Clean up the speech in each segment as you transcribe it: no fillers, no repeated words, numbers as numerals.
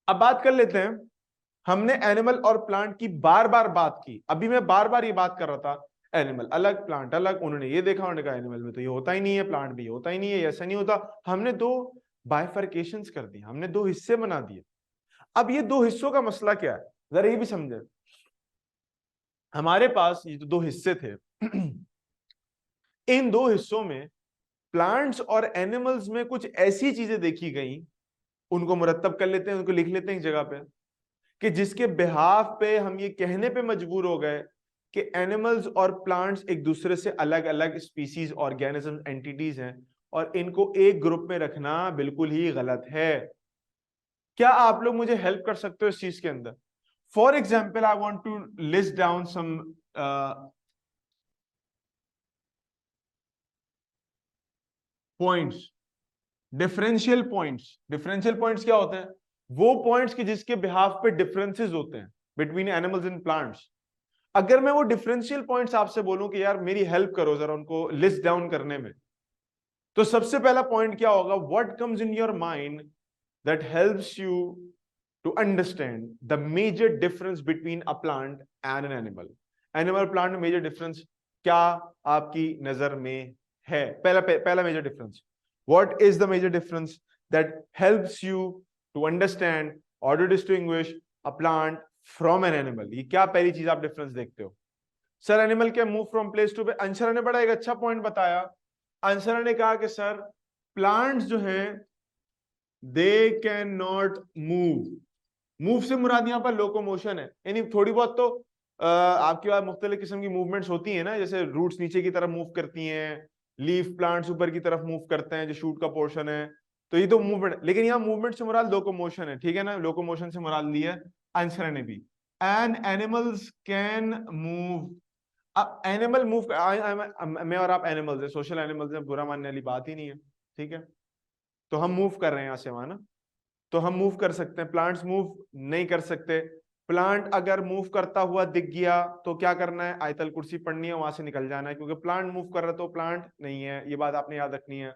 अब बात कर लेते हैं, हमने एनिमल और प्लांट की बार बार बात की, अभी मैं बार बार ये बात कर रहा था, एनिमल अलग प्लांट अलग, उन्होंने ये देखा, उन्होंने कहा एनिमल में तो ये होता ही नहीं है, प्लांट भी होता ही नहीं है, ऐसा नहीं होता। हमने दो बाइफर्केशंस कर दी, हमने दो हिस्से बना दिए। अब ये दो हिस्सों का मसला क्या है, जरा ये भी समझे। हमारे पास ये दो हिस्से थे इन दो हिस्सों में प्लांट्स और एनिमल्स में कुछ ऐसी चीजें देखी गई, उनको मुरत्तब कर लेते हैं, उनको लिख लेते हैं एक जगह पे, कि जिसके बिहाफ पे हम ये कहने पे मजबूर हो गए कि एनिमल्स और प्लांट्स एक दूसरे से अलग अलग स्पीसीज, ऑर्गेनिज्म, एंटिटीज हैं, और इनको एक ग्रुप में रखना बिल्कुल ही गलत है। क्या आप लोग मुझे हेल्प कर सकते हो इस चीज के अंदर? For example, I want to list down some points, differential points. Differential points क्या होते हैं? वो पॉइंट्स की जिसके बिहाफ पे डिफरेंसेस होते हैं बिटवीन एनिमल्स एंड प्लांट्स। अगर मैं वो डिफरेंशियल पॉइंट्स आपसे बोलूं कि यार मेरी हेल्प करो जरा उनको लिस्ट डाउन करने में, तो सबसे पहला पॉइंट क्या होगा? What comes in your mind that helps you to understand the major difference between a plant and an animal? Animal plant में मेजर डिफरेंस क्या आपकी नजर में है? पहला major difference, what is the major difference that helps you to understand और to distinguish a plant from an animal? ये क्या पहली चीज आप डिफरेंस देखते हो? Sir animal can move from place to place. Anshara ने बड़ा एक अच्छा पॉइंट बताया। अंशरा ने कहा कि सर प्लांट्स जो हैं they can not move. Move से मुराद यहाँ पर लोकोमोशन है, यानी थोड़ी बहुत तो आपके पास मुख्तलिफ किस्म की मूवमेंट्स होती है ना, जैसे रूट्स नीचे की तरफ मूव करती हैं, लीफ प्लांट्स ऊपर की तरफ मूव करते हैं जो शूट का पोर्शन है, तो ये तो मूवमेंट। लेकिन यहाँ मूवमेंट से मुराद लोकोमोशन है, ठीक है ना? लोकोमोशन से मुराद ली है आंसर ने भी। And animals can move. अब एनिमल मूव, मैं और आप एनिमल्स है, सोशल एनिमल्स है, बुरा मानने वाली बात ही नहीं है, ठीक है? तो हम मूव कर रहे हैं यहाँ से वहां ना, तो हम मूव कर सकते हैं, प्लांट्स मूव नहीं कर सकते। प्लांट अगर मूव करता हुआ दिख गया तो क्या करना है? आयतल कुर्सी पढ़नी है, वहां से निकल जाना है, क्योंकि प्लांट मूव कर रहा है तो प्लांट नहीं है, ये बात आपने याद रखनी है।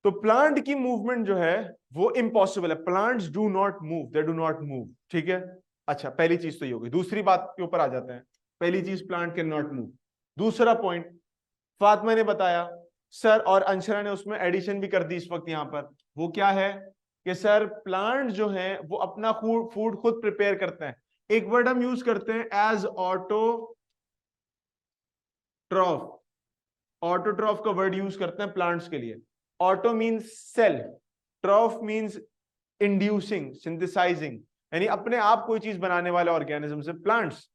तो प्लांट की मूवमेंट जो है वो इम्पॉसिबल है, plants do not move, they do not move, ठीक है? अच्छा, पहली चीज तो ये होगी। दूसरी बात के ऊपर आ जाते हैं। पहली चीज, प्लांट कैन नॉट मूव। दूसरा पॉइंट फातिमा ने बताया सर, और अंशरा ने उसमें एडिशन भी कर दी इस वक्त यहां पर, वो क्या है कि सर प्लांट जो है वो अपना फूड खुद प्रिपेयर करते हैं। एक वर्ड हम यूज करते हैं एज ऑटोट्रॉफ। ऑटोट्रॉफ का वर्ड यूज करते हैं प्लांट्स के लिए। Auto means self, ट्रॉफ means inducing, synthesising, यानी अपने आप कोई चीज बनाने वाले ऑर्गेनिज्म से प्लांट्स।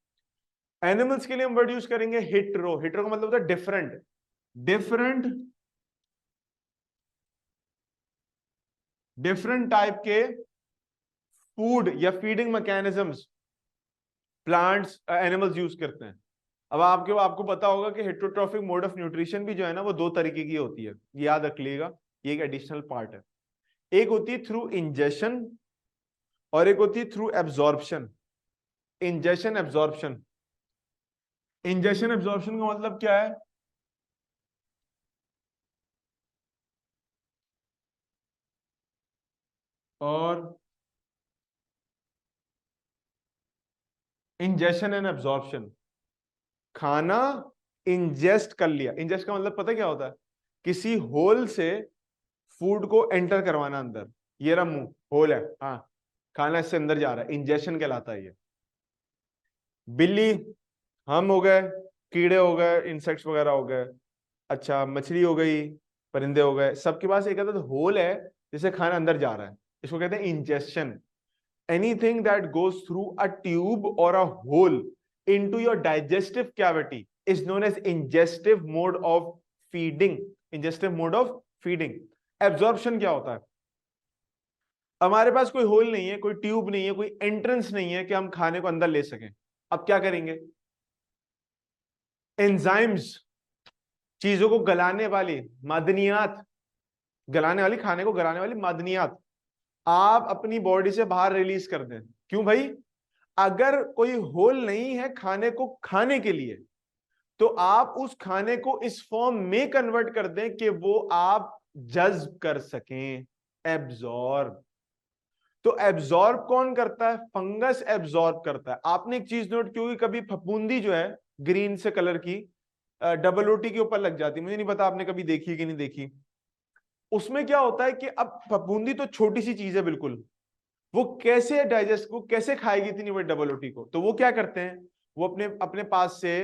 एनिमल्स के लिए हम वर्ड यूज करेंगे हिटरो। हिटरो का मतलब होता है डिफरेंट। डिफरेंट डिफरेंट टाइप के फूड या feeding mechanisms plants animals use करते हैं। अब आपको आपको पता होगा कि हेटरोट्रॉफिक मोड ऑफ न्यूट्रिशन भी जो है ना वो दो तरीके की होती है, याद रख लीजिएगा, ये एक एडिशनल पार्ट है। एक होती है थ्रू इंजेशन और एक होती है through absorption. Ingestion absorption, ingestion absorption का मतलब क्या है? और इंजेशन एंड एब्जॉर्प्शन, खाना इंजेस्ट कर लिया। इंजेस्ट का मतलब पता क्या होता है? किसी होल से फूड को एंटर करवाना अंदर। ये रहा मुंह, होल है, हाँ, खाना इससे अंदर जा रहा है, इंजेक्शन कहलाता है ये। बिल्ली, हम हो गए, कीड़े हो गए, इंसेक्ट्स वगैरह हो गए, अच्छा मछली हो गई, परिंदे हो गए, सबके पास एक अदद होल है जिसे खाना अंदर जा रहा है, इसको कहते हैं injection. Anything that goes through a tube और a hole into your digestive cavity is known as ingestive mode of feeding. Ingestive mode of feeding. Absorption क्या होता है? हमारे पास कोई होल नहीं है, कोई ट्यूब नहीं है, कोई एंट्रेंस नहीं है कि हम खाने को अंदर ले सकें। अब क्या करेंगे? एंजाइम्स, चीजों को गलाने वाली मादनियात, गलाने वाली, खाने को गलाने वाली मादनियात आप अपनी बॉडी से बाहर रिलीज कर दें। क्यों भाई? अगर कोई होल नहीं है खाने को खाने के लिए, तो आप उस खाने को इस फॉर्म में कन्वर्ट कर दें कि वो आप जज्ब कर सकें, एब्जॉर्ब। तो एब्जॉर्ब कौन करता है? फंगस एब्जॉर्ब करता है। आपने एक चीज नोट की होगी, कभी फफूंदी जो है ग्रीन से कलर की डबल रोटी के ऊपर लग जाती है, मुझे नहीं पता आपने कभी देखी कि नहीं देखी। उसमें क्या होता है कि अब फफूंदी तो छोटी सी चीज है बिल्कुल, वो कैसे डाइजेस्ट, वो कैसे खाएगी इतनी बड़ी डबल रोटी को? तो वो क्या करते हैं, वो अपने अपने पास से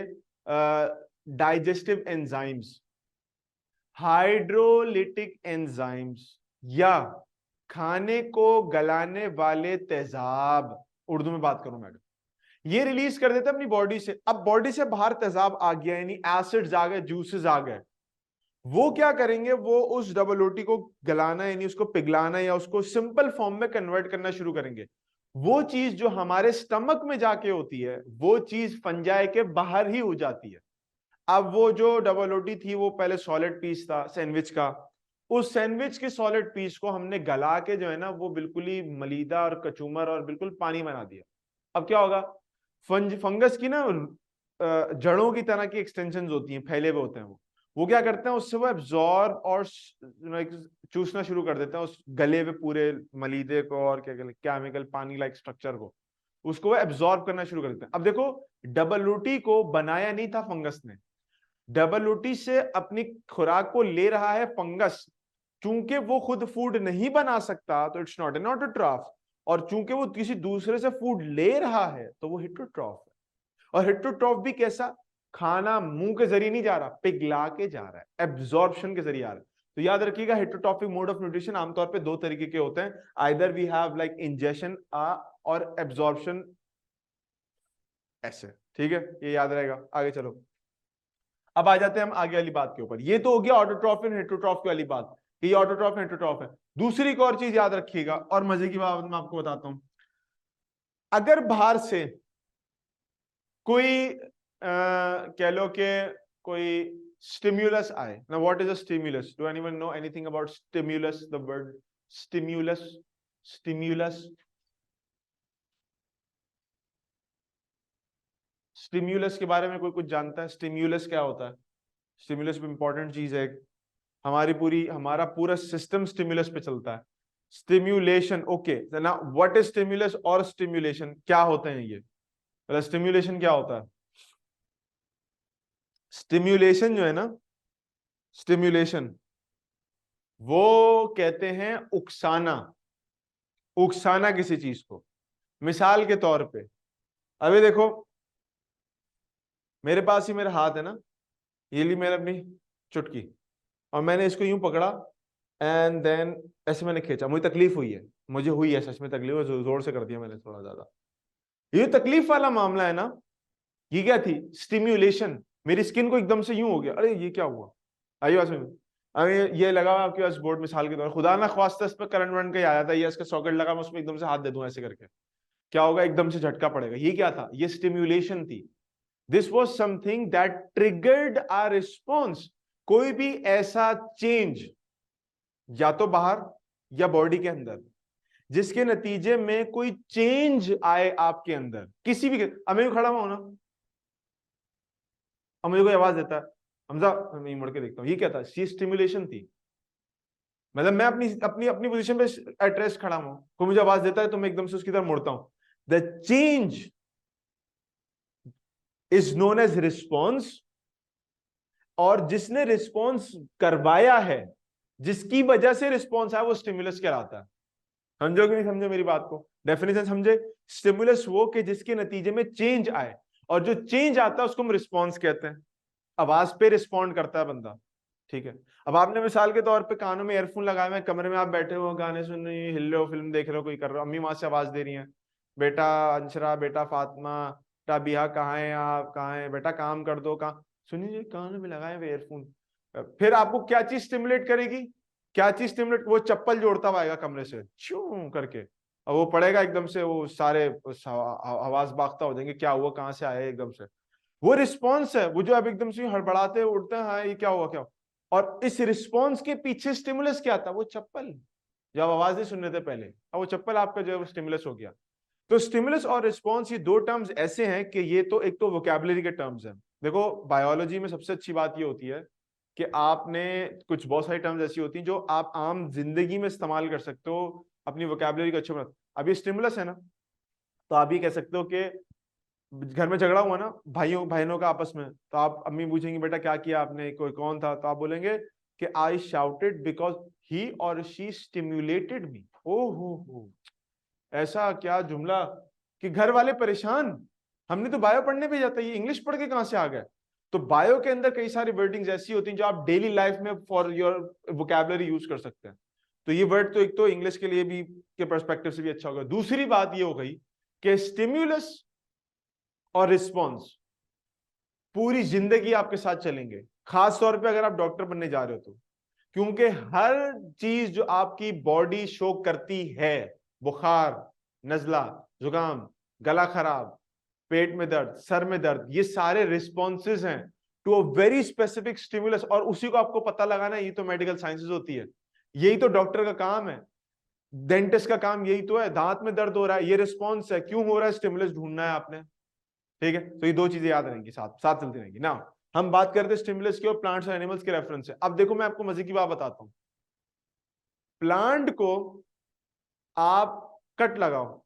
डाइजेस्टिव एंजाइम्स, हाइड्रोलिटिक एंजाइम्स या खाने को गलाने वाले तेजाब, उर्दू में बात करूं मैडम, ये रिलीज कर देते हैं अपनी बॉडी से। अब बॉडी से बाहर तेजाब आ गया, यानी एसिड्स आ गए, जूसेस आ गए, वो क्या करेंगे, वो उस डबल रोटी को गलाना यानी उसको पिघलाना या उसको सिंपल फॉर्म में कन्वर्ट करना शुरू करेंगे। वो चीज जो हमारे स्टमक में जाके होती है, वो चीज फंजाई के बाहर ही हो जाती है। अब वो जो डबल रोटी थी वो पहले सॉलिड पीस था सैंडविच का, उस सैंडविच के सॉलिड पीस को हमने गला के जो है ना वो बिल्कुल ही मलीदा और कचूमर और बिल्कुल पानी बना दिया। अब क्या होगा, फंगस की ना जड़ों की तरह की एक्सटेंशन होती हैं, फैले हुए होते हैं, वो क्या करते हैं, उससे वो एब्जॉर्ब और चूसना शुरू कर देते हैं उस गले पे पूरे मलीदे को और क्या केमिकल पानी लाइक स्ट्रक्चर को, उसको वो एब्जॉर्ब करना शुरू कर देते हैं। अब देखो, डबल रोटी को बनाया नहीं था फंगस ने, डबल रोटी से अपनी खुराक को ले रहा है फंगस। चूंकि वो खुद फूड नहीं बना सकता तो इट्स नॉट ए ऑटोट्रॉफ, और चूंकि वो किसी दूसरे से फूड ले रहा है तो वो हेटरोट्रॉफ है। और हेटरोट्रॉफ भी कैसा, खाना मुंह के जरिए नहीं जा रहा, पिघला के जा रहा है, एब्जॉर्प्शन के जरिए आ रहा है। तो याद रखिएगा, हेटरोट्रॉफिक मोड ऑफ न्यूट्रिशन आमतौर पे दो तरीके के होते हैं, either we have like ingestion और एब्जॉर्प्शन ऐसे। ठीक है, ये याद रहेगा। आगे चलो, अब आ जाते हैं हम आगे वाली बात के ऊपर। ये तो हो गया ऑटोट्रॉफ एंड हेटरोट्रॉफ की वाली बात, कि ये ऑटोट्रॉफ हेटरोट्रॉफ है। दूसरी एक और चीज याद रखिएगा, और मजे की बात मैं आपको बताता हूं, अगर बाहर से कोई कह लो कि कोई स्टिम्युलस आए ना, what is a stimulus? Do anyone know anything about stimulus? The word stimulus, stimulus, stimulus के बारे में कोई कुछ जानता है? स्टिम्युलस क्या होता है? स्टिम्युलस भी इंपॉर्टेंट चीज है, हमारा पूरा सिस्टम स्टिम्युलस पे चलता है। स्टिम्युलेशन, ओके ना, व्हाट इज स्टिम्युलस और स्टिम्युलेशन क्या होते हैं ये? मतलब स्टिम्युलेशन क्या होता है? स्टिम्युलेशन जो है ना, स्टिम्युलेशन वो कहते हैं उकसाना, उकसाना किसी चीज को। मिसाल के तौर पे अभी देखो, मेरे पास ही मेरा हाथ है ना, ये ली मैंने अपनी चुटकी, और मैंने इसको यूं पकड़ा एंड देन ऐसे मैंने खींचा, मुझे तकलीफ हुई है, मुझे हुई है सच में तकलीफ, जोर से कर दिया मैंने थोड़ा ज्यादा। ये तकलीफ वाला मामला है ना, ये क्या थी? स्टिम्युलेशन। मेरी स्किन को एकदम से यूं हो गया, अरे ये क्या हुआ? आइए बात में, अरे ये लगा हुआ आपके पास बोर्ड, मिसाल के तौर खुदा ना ख्वास्ता इस पर करंट वरंट का आया था, ये इसका सॉकेट लगा, मैं उसमें एकदम से हाथ दे दूं ऐसे करके, क्या होगा? एकदम से झटका पड़ेगा। ये क्या था? ये स्टिम्युलेशन थी। This was something that triggered our response. कोई भी ऐसा चेंज या तो बाहर या बॉडी के अंदर, जिसके नतीजे में कोई चेंज आए आपके अंदर किसी भी, अब मैं खड़ा हुआ ना, अब मुझे कोई आवाज देता है, हमजा, मैं मुड़ के देखता हूँ, ये क्या था? ये स्टिमुलेशन थी। मतलब मैं अपनी अपनी अपनी पोजीशन पे एट रेस्ट खड़ा हूं, कोई मुझे आवाज देता है तो मैं एकदम से उसकी तरफ मुड़ता हूं। The change is known as response, और जिसने रिस्पॉन्स करवाया है, जिसकी वजह से रिस्पॉन्स आया, वो स्टिमुलस कहलाता है। समझो कि नहीं समझो मेरी बात को? डेफिनेशन समझे? स्टिमुलस वो कि जिसके नतीजे में चेंज आए, और जो चेंज आता है उसको हम रिस्पॉन्स कहते हैं। आवाज पे रिस्पॉन्ड करता है बंदा। ठीक है, अब आपने मिसाल के तौर पे कानों में ईयरफोन लगाए हुए, कमरे में आप बैठे हो, गाने सुन रहे हो, हिल रहे हो, फिल्म देख रहे हो, कोई कर रहे हो, अम्मी वहां से आवाज दे रही है, बेटा अंशरा, बेटा फातिमा, बेटा बिहा, कहाँ है आप, कहाँ है बेटा, काम कर दो, कहाँ, सुनिए कानों में लगाए हुए ईयरफोन। फिर आपको क्या चीज स्टिमुलेट करेगी? क्या चीज स्टिमुलेट? वो चप्पल जोड़ता हुआ आएगा कमरे से छू करके, और वो पड़ेगा एकदम से, वो सारे आवाज बागता हो जाएंगे, क्या हुआ, कहाँ से आया एकदम से? वो रिस्पॉन्स है, वो जो आप एकदम से हड़बड़ाते उठते हैं, हाँ ये क्या हुआ, क्या हुआ? और इस रिस्पॉन्स के पीछे स्टिमुलस क्या था? वो चप्पल, जब आवाज नहीं सुन रहे थे पहले, अब वो चप्पल आपका जो है वो स्टिमुलस हो गया। तो स्टिमुलस और रिस्पॉन्स, ये दो टर्म्स ऐसे हैं कि ये तो एक तो वोकैबुलरी के टर्म्स हैं। देखो बायोलॉजी में सबसे अच्छी बात ये होती है कि आपने कुछ बहुत सारी टर्म्स ऐसी होती हैं जो आप आम जिंदगी में इस्तेमाल कर सकते हो अपनी वोकैबुलरी को अच्छे बना। अब ये स्टिमुलस है ना, तो आप ये कह सकते हो कि घर में झगड़ा हुआ ना भाइयों बहनों का आपस में, तो आप अम्मी पूछेंगे बेटा क्या किया आपने, कोई कौन था, तो आप बोलेंगे कि आई शाउटेड बिकॉज ही और शी स्टिम्युलेटेड मी। हो, ऐसा क्या जुमला कि घर वाले परेशान, हमने तो बायो पढ़ने भी जाता है, ये इंग्लिश पढ़ के कहां से आ गया। तो बायो के अंदर कई सारी वर्डिंग्स ऐसी होती हैं जो आप डेली लाइफ में फॉर योर वोकैबुलरी यूज कर सकते हैं। तो ये वर्ड तो एक तो इंग्लिश के लिए भी के पर्सपेक्टिव से भी अच्छा होगा। दूसरी बात ये हो गई कि स्टिम्युलस और रिस्पॉन्स पूरी जिंदगी आपके साथ चलेंगे, खास तौर पे अगर आप डॉक्टर बनने जा रहे हो तो, क्योंकि हर चीज जो आपकी बॉडी शो करती है, बुखार, नजला, जुकाम, गला खराब, पेट में दर्द, सर में दर्द, ये सारे रिस्पॉन्सेज हैं to a very specific stimulus, और उसी को आपको पता लगाना, ये तो मेडिकल साइंसेज होती है, यही तो डॉक्टर का काम है, डेंटिस्ट का काम यही तो है। दांत में दर्द हो रहा है, ये रिस्पॉन्स है, क्यों हो रहा है, स्टिमुलस ढूंढना है आपने। ठीक है, तो ये दो चीजें याद रहेंगी, साथ साथ चलती रहेंगी ना। हम बात करते हैं स्टिमुलस की और प्लांट्स और एनिमल्स के रेफरेंस से। अब देखो मैं आपको मजे की बात बताता हूं, प्लांट को आप कट लगाओ,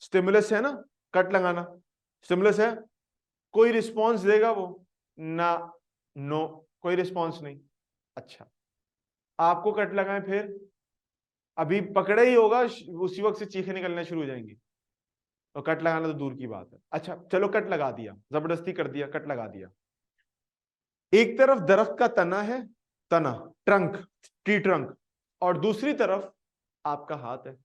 स्टिमुलस है ना, कट लगाना स्टिमुलस है, कोई रिस्पॉन्स देगा वो ना, नो, कोई रिस्पॉन्स नहीं। अच्छा, आपको कट लगाएं, फिर अभी पकड़े ही होगा, उसी वक्त से चीखें निकलना शुरू हो जाएंगी, और कट लगाना तो दूर की बात है। अच्छा चलो कट लगा दिया, जबरदस्ती कर दिया, कट लगा दिया, एक तरफ दरख्त का तना है, तना, ट्रंक, ट्री ट्रंक, और दूसरी तरफ आपका हाथ है।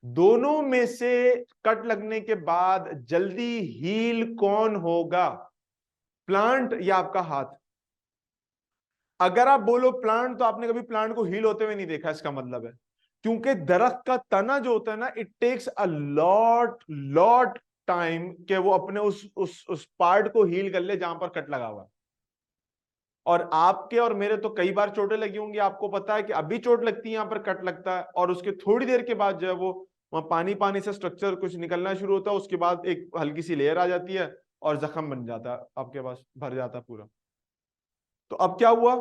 दोनों में से कट लगने के बाद जल्दी हील कौन होगा, प्लांट या आपका हाथ? अगर आप बोलो प्लांट, तो आपने कभी प्लांट को हील होते हुए नहीं देखा, इसका मतलब है क्योंकि दरख्त का तना जो होता है ना, it takes a lot lot time कि वो अपने उस पार्ट को हील कर ले जहां पर कट लगा हुआ है। और आपके और मेरे तो कई बार चोटें लगी होंगी, आपको पता है कि अभी चोट लगती है, यहां पर कट लगता है, और उसके थोड़ी देर के बाद जो है वो वहां पानी पानी से स्ट्रक्चर कुछ निकलना शुरू होता है, उसके बाद एक हल्की सी लेयर आ जाती है और जख्म बन जाता है, आपके पास भर जाता है पूरा। तो अब क्या हुआ,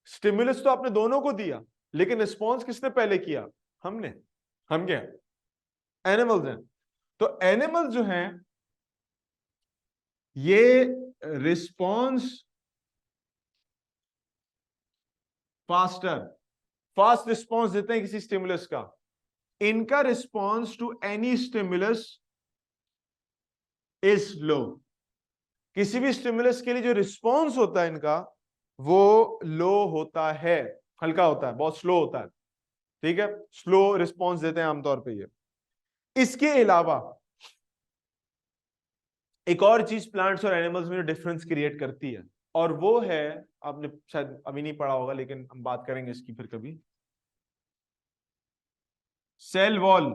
स्टिमुलस तो आपने दोनों को दिया, लेकिन रिस्पॉन्स किसने पहले किया, हमने। हम क्या, एनिमल्स हैं। तो एनिमल्स जो हैं ये रिस्पॉन्स फास्टर, फास्ट रिस्पॉन्स देते हैं किसी स्टिमुलस का। इनका response to any stimulus is low. किसी भी स्टिमुलस के लिए जो रिस्पॉन्स होता है इनका, वो लो होता है, हल्का होता है, बहुत स्लो होता है। ठीक है, स्लो रिस्पॉन्स देते हैं आमतौर पे ये। इसके अलावा एक और चीज प्लांट्स और एनिमल्स में जो डिफरेंस क्रिएट करती है, और वो है, आपने शायद अभी नहीं पढ़ा होगा लेकिन हम बात करेंगे इसकी फिर कभी, cell wall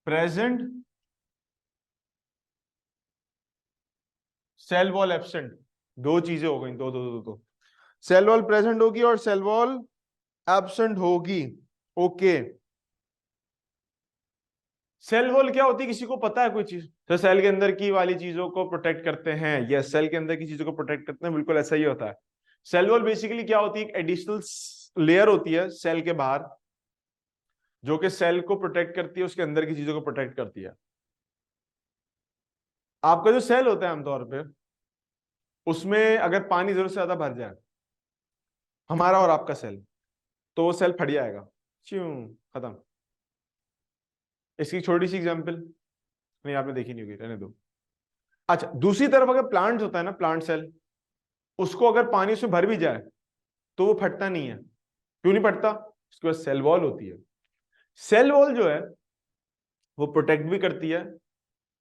present, cell wall absent. दो चीजें हो गई, दो सेल वॉल प्रेजेंट होगी और सेल वॉल एब्सेंट होगी। ओके, सेल वॉल क्या होती है, किसी को पता है कोई चीज? तो सेल के अंदर की वाली चीजों को प्रोटेक्ट करते हैं, यस, सेल के अंदर की चीजों को प्रोटेक्ट करते हैं, बिल्कुल ऐसा ही होता है। सेल वॉल बेसिकली क्या होती है, एक एडिशनल लेयर होती है सेल के बाहर, जो कि सेल को प्रोटेक्ट करती है, उसके अंदर की चीजों को प्रोटेक्ट करती है। आपका जो सेल होता है आमतौर पे, उसमें अगर पानी जरूरत से ज्यादा भर जाए, हमारा और आपका सेल, तो वो सेल फट जाएगा, क्यों, खत्म। इसकी छोटी सी एग्जांपल, नहीं आपने देखी नहीं होगी, रहने दो। अच्छा, दूसरी तरफ अगर प्लांट होता है ना, प्लांट सेल, उसको अगर पानी उसमें भर भी जाए तो वो फटता नहीं है। क्यों नहीं फटता? उसके बाद सेल वॉल होती है। सेल वॉल जो है वो प्रोटेक्ट भी करती है,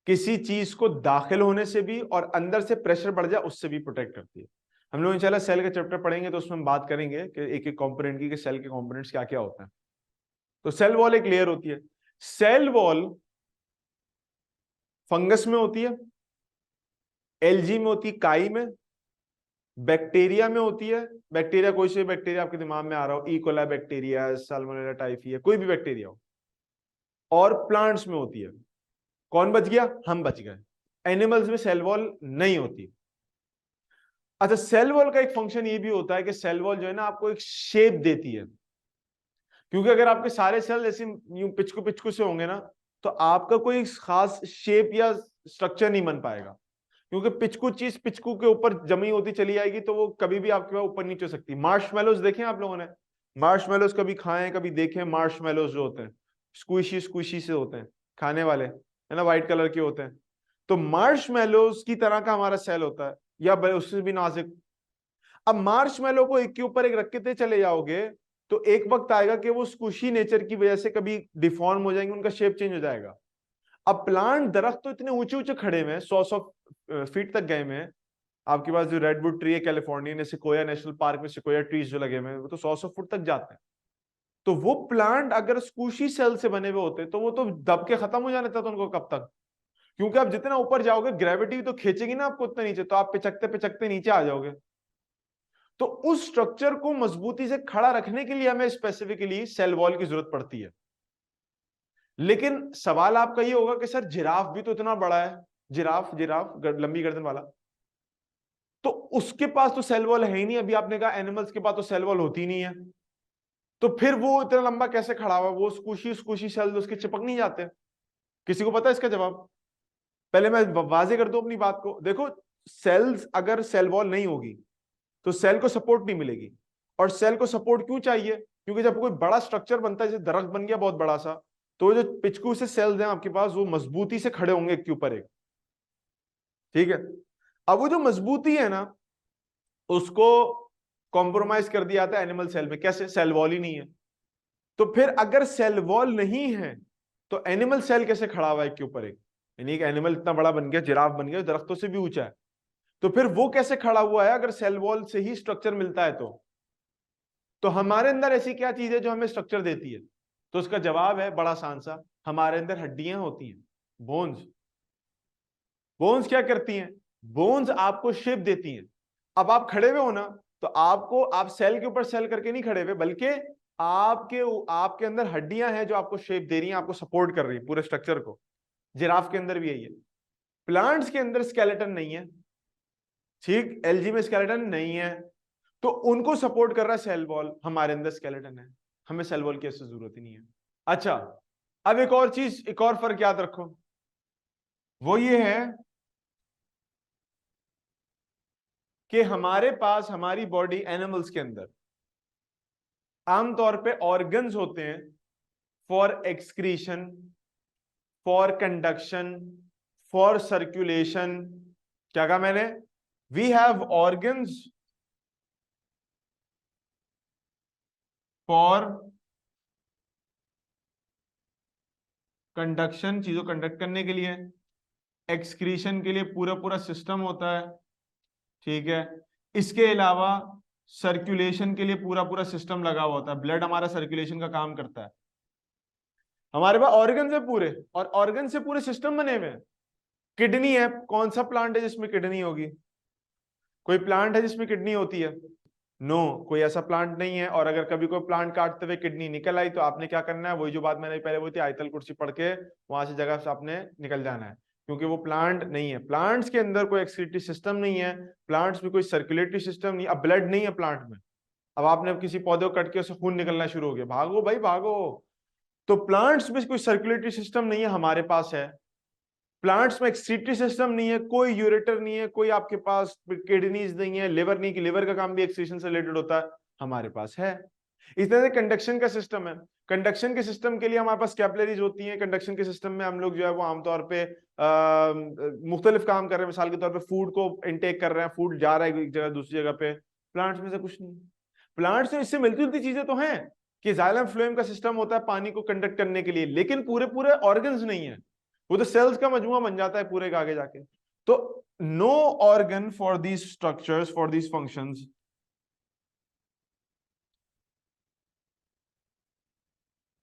किसी चीज को दाखिल होने से भी, और अंदर से प्रेशर बढ़ जाए उससे भी प्रोटेक्ट करती है। हम लोग इंशाल्लाह सेल का चैप्टर पढ़ेंगे तो उसमें हम बात करेंगे कि एक एक कंपोनेंट की, कि सेल के कंपोनेंट्स क्या क्या होते हैं। तो सेल वॉल एक लेयर होती है। सेल वॉल फंगस में होती है, एल्गी में होती है, काई में, बैक्टीरिया में होती है। बैक्टीरिया कोई से बैक्टीरिया आपके दिमाग में आ रहा हो, इकोला बैक्टीरिया, साल्मोनेला टाइफी, कोई भी बैक्टीरिया हो, और प्लांट्स में होती है। कौन बच गया? हम बच गए। एनिमल्स में सेल वॉल नहीं होती। अच्छा, सेल वॉल का एक फंक्शन ये भी होता है कि सेल वॉल जो है ना, आपको एक शेप देती है। क्योंकि अगर आपके सारे सेल ऐसे यूं पिचकू पिचकू से होंगे ना, तो आपका कोई खास शेप या स्ट्रक्चर नहीं बन पाएगा, क्योंकि पिचकू चीज पिचकू के ऊपर जमी होती चली जाएगी, तो वो कभी भी आपके पास ऊपर नीचे हो सकती है। मार्शमेलोज देखे आप लोगों ने? मार्शमेलोज कभी खाए हैं, कभी देखे? मार्शमेलोज जो होते हैं स्क्विशी स्क्विशी से होते हैं, खाने वाले, है ना, व्हाइट कलर के होते हैं। तो मार्शमेलोज की तरह का हमारा सेल होता है, या उससे भी नाजुक। अब मार्शमेलो को एक के ऊपर एक रखते चले जाओगे, तो एक वक्त आएगा कि वो स्क्विशी नेचर की वजह से कभी डिफॉर्म हो जाएंगे, उनका शेप चेंज हो जाएगा। अब प्लांट, दरख्त तो इतने ऊंचे ऊंचे खड़े हुए हैं, 100 फीट तक गए हुए हैं। आपके पास जो रेडवुड ट्री है कैलिफोर्निया में, सिकोया नेशनल पार्क में सिकोया ट्रीज जो लगे हुए हैं, वो तो 100 फुट तक जाते हैं। तो वो प्लांट अगर स्क्विशी सेल से बने हुए होते तो वो तो दब के खत्म हो जाने था, तो उनको कब तक? क्योंकि आप जितना ऊपर जाओगे ग्रेविटी तो खींचेगी ना आपको उतना नीचे, तो आप पिचकते पिचकते नीचे आ जाओगे। तो उस स्ट्रक्चर को मजबूती से खड़ा रखने के लिए हमें स्पेसिफिकली सेल वॉल की जरूरत पड़ती है। लेकिन सवाल आपका ये होगा कि सर जिराफ भी तो इतना बड़ा है, जिराफ जिराफ लंबी गर्दन वाला, तो उसके पास तो सेल वॉल है ही नहीं। अभी आपने कहा एनिमल्स के पास तो सेल वॉल होती नहीं है, तो फिर वो इतना लंबा कैसे खड़ा हुआ? वो स्क्विशी स्क्विशी सेल उसके चिपक नहीं जाते? किसी को पता है इसका जवाब? पहले मैं वाजे कर दूं अपनी बात को। देखो, सेल्स, अगर सेल वॉल नहीं होगी तो सेल को सपोर्ट नहीं मिलेगी। और सेल को सपोर्ट क्यों चाहिए? क्योंकि जब कोई बड़ा स्ट्रक्चर बनता है, जैसे दरख्त बन गया बहुत बड़ा सा, तो जो पिचकू से सेल्स हैं आपके पास, वो मजबूती से खड़े होंगे एक के ऊपर एक। ठीक है, अब वो जो मजबूती है ना, उसको कॉम्प्रोमाइज कर दिया जाता है एनिमल सेल में। कैसे? सेल वॉल ही नहीं है। तो फिर अगर सेल वॉल नहीं है तो एनिमल सेल कैसे खड़ा हुआ है एक के ऊपर एक? यानी एक एनिमल इतना बड़ा बन गया, जिराफ बन गया, दरख्तों से भी ऊंचा है, तो फिर वो कैसे खड़ा हुआ है अगर सेल वॉल से ही स्ट्रक्चर मिलता है? तो हमारे अंदर ऐसी क्या चीज है जो हमें स्ट्रक्चर देती है? तो उसका जवाब है बड़ा आसान सा, हमारे अंदर हड्डियां होती हैं, बोन्स। बोन्स क्या करती हैं? बोन्स आपको शेप देती हैं। अब आप खड़े हुए हो ना, तो आपको, आप सेल के ऊपर सेल करके नहीं खड़े हुए, बल्कि आपके आपके अंदर हड्डियां हैं जो आपको शेप दे रही हैं, आपको सपोर्ट कर रही है पूरे स्ट्रक्चर को। जिराफ के अंदर भी यही है। प्लांट्स के अंदर स्केलेटन नहीं है, ठीक, एलजी में स्केलेटन नहीं है, तो उनको सपोर्ट कर रहा है सेल वॉल। हमारे अंदर स्केलेटन है, हमें सेल वॉल की ऐसी जरूरत ही नहीं है। अच्छा, अब एक और चीज, एक और फर्क याद रखो, वो ये है कि हमारे पास, हमारी बॉडी, एनिमल्स के अंदर आमतौर पे ऑर्गन्स होते हैं for excretion, for conduction, for circulation. क्या कहा मैंने? We have organs for conduction, चीजों कंडक्ट करने के लिए, एक्सक्रीशन के लिए पूरा पूरा सिस्टम होता है, ठीक है। इसके अलावा सर्कुलेशन के लिए पूरा पूरा सिस्टम लगा हुआ होता है, ब्लड हमारा सर्कुलेशन का काम करता है। हमारे पास ऑर्गन है पूरे, और ऑर्गन से पूरे सिस्टम बने हुए हैं। किडनी है, कौन सा प्लांट है जिसमें किडनी होगी? कोई प्लांट है जिसमें किडनी होती है? नो, कोई ऐसा प्लांट नहीं है। और अगर कभी कोई प्लांट काटते हुए किडनी निकल आई, तो आपने क्या करना है? वही जो बात मैंने पहले बोली थी, आयतल कुर्सी पढ़ के वहां से जगह से आपने निकल जाना है, क्योंकि वो प्लांट नहीं है। प्लांट्स के अंदर कोई एक्सक्रीटरी सिस्टम नहीं है, प्लांट्स में कोई सर्कुलेटरी सिस्टम नहीं। अब ब्लड नहीं है प्लांट में, अब आपने किसी पौधे को कट के उससे खून निकलना शुरू हो गया, भागो भाई भागो। तो प्लांट्स में कोई सर्कुलेटरी सिस्टम नहीं है, हमारे पास है। प्लांट्स में एक्सक्रीटरी सिस्टम नहीं है, कोई यूरेटर नहीं है, कोई आपके पास किडनीज नहीं है, लिवर नहीं, कि लिवर का काम भी एक्सक्रीशन से रिलेटेड होता है, हमारे पास है। इस तरह से कंडक्शन का सिस्टम है। कंडक्शन के सिस्टम के लिए हमारे पास कैपिलरीज होती हैं। कंडक्शन के सिस्टम में हम लोग जो है वो आमतौर पे मुख्तलिफ काम कर रहे हैं। मिसाल के तौर पे फूड को इनटेक कर रहे हैं, फूड जा रहा है एक जगह दूसरी जगह पे। प्लांट्स में से कुछ नहीं। प्लांट्स में इससे मिलती जुलती चीजें तो हैं, कि जाइलम फ्लोएम का सिस्टम होता है पानी को कंडक्ट करने के लिए, लेकिन पूरे पूरे ऑर्गन्स नहीं है, वो तो सेल्स का मजमुआ बन जाता है पूरे का आगे जाके। तो no organ for these structures, for these functions.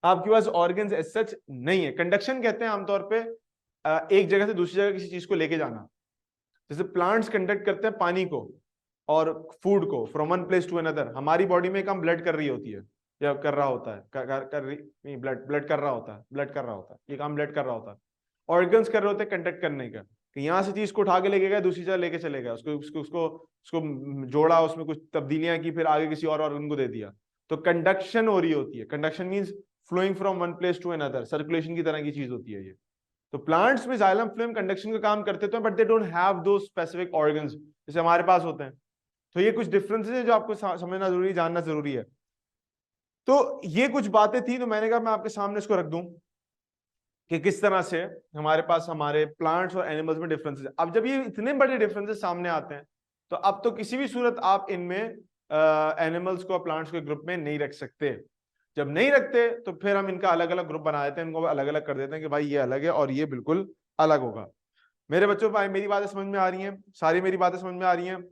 आपके पास ऑर्गन्स एज सच नहीं है। कंडक्शन कहते हैं आमतौर पे एक जगह से दूसरी जगह किसी चीज को लेके जाना। जैसे प्लांट्स कंडक्ट करते हैं पानी को और फूड को from one place to another. हमारी बॉडी में काम ब्लड कर रही होती है, या कर रहा होता है, कर रही नहीं, ब्लड ब्लड कर रहा होता है, ब्लड कर रहा होता है, ये काम ब्लड कर रहा होता है। ऑर्गन्स कर रहे होते हैं कंडक्ट करने का, कि यहाँ से चीज को उठा के लेके गया, दूसरी जगह लेके चले गया, उसको उसको उसको उसको जोड़ा, उसमें कुछ तब्दीलियां की, फिर आगे किसी और ऑर्गन को दे दिया। तो कंडक्शन हो रही होती है। Conduction means flowing from one place to another, circulation की तरह की चीज होती है ये। तो प्लांट्स में जाइलम फ्लोएम कंडक्शन का काम करते तो, बट दे डोंट हैव दो स्पेसिफिक ऑर्गन्स जैसे हमारे पास होते हैं। तो ये कुछ डिफरेंसेस है जो आपको समझना जरूरी, जानना जरूरी है। तो ये कुछ बातें थी, तो मैंने कहा मैं आपके सामने इसको रख दूं कि किस तरह से हमारे पास हमारे प्लांट्स और एनिमल्स में डिफरेंसेस है। अब जब ये इतने बड़े डिफरेंसेस सामने आते हैं, तो अब तो किसी भी सूरत आप इनमें एनिमल्स को प्लांट्स के ग्रुप में नहीं रख सकते। जब नहीं रखते तो फिर हम इनका अलग अलग ग्रुप बना देते हैं, इनको अलग अलग कर देते हैं कि भाई ये अलग है और ये बिल्कुल अलग होगा। मेरे बच्चों, भाई मेरी बातें समझ में आ रही हैं? सारी मेरी बातें समझ में आ रही हैं?